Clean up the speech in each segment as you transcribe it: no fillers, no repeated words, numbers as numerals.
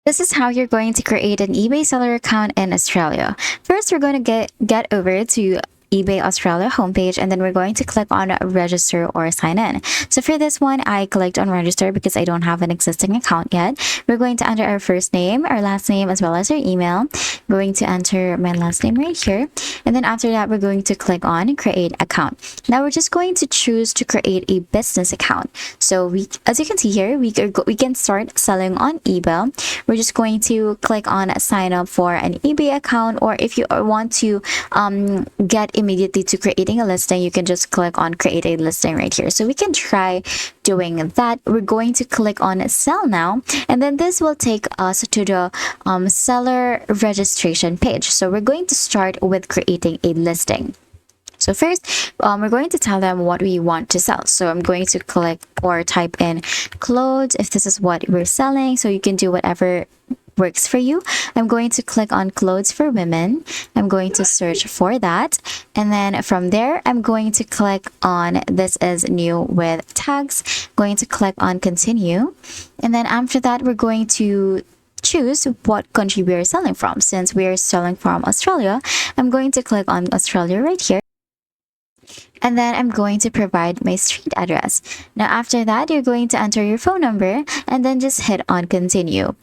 This is how you're going to create an eBay seller account in Australia. First, we're going to get over to eBay Australia homepage, and then we're going to click on register or sign in. So for this one, I clicked on register because I don't have an existing account yet. We're going to enter our first name, our last name, as well as our email. We're going to enter my last name right here. And then after that, we're going to click on create account. Now we're just going to choose to create a business account. So as you can see here, we can start selling on eBay. We're just going to click on sign up for an eBay account, or if you want to get immediately to creating a listing, you can just click on create a listing right here. So we can try doing that. We're going to click on sell now, and then this will take us to the seller registration page. So we're going to start with creating a listing. So first, we're going to tell them what we want to sell. So I'm going to click or type in clothes if this is what we're selling. So you can do whatever works for you. I'm going to click on clothes for women. I'm going to search for that. And then from there, I'm going to click on this is new with tags. Going to click on continue. And then after that, we're going to choose what country we are selling from. Since we are selling from Australia, I'm going to click on Australia right here. And then I'm going to provide my street address. Now after that, you're going to enter your phone number and then just hit on continue.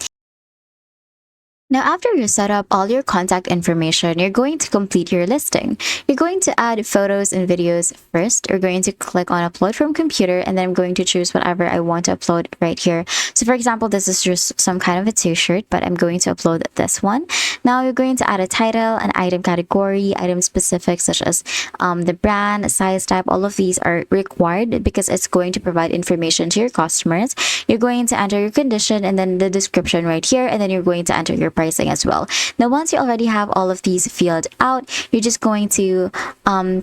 Now, after you set up all your contact information, you're going to complete your listing. You're going to add photos and videos first. You're going to click on upload from computer, and then I'm going to choose whatever I want to upload right here. So for example, this is just some kind of a t-shirt, but I'm going to upload this one. Now you're going to add a title, an item category, item specific such as the brand, size type. All of these are required because it's going to provide information to your customers. You're going to enter your condition and then the description right here, and then you're going to enter your pricing as well. Now once you already have all of these filled out, you're just going to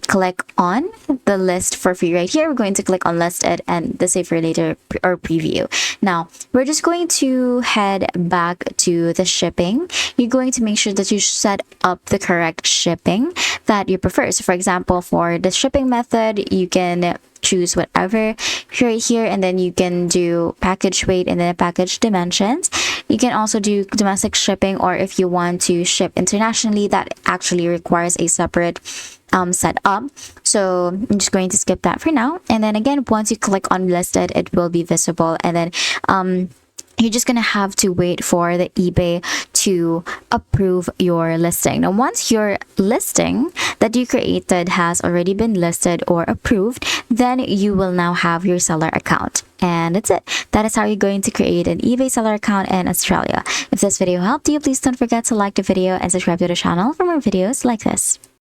click on the list for free right here. We're going to click on listed and the save for later or preview. Now we're just going to head back to the shipping. You're going to make sure that you set up the correct shipping that you prefer. So for example, for the shipping method, you can choose whatever right here, and then you can do package weight and then package dimensions. You can also do domestic shipping, or if you want to ship internationally, that actually requires a separate setup. So I'm just going to skip that for now. And then again, once you click on listed, it will be visible, and then you're just gonna have to wait for the eBay to approve your listing. Now, once your listing that you created has already been listed or approved, then you will now have your seller account. And that's it. That is how you're going to create an eBay seller account in Australia. If this video helped you, please don't forget to like the video and subscribe to the channel for more videos like this.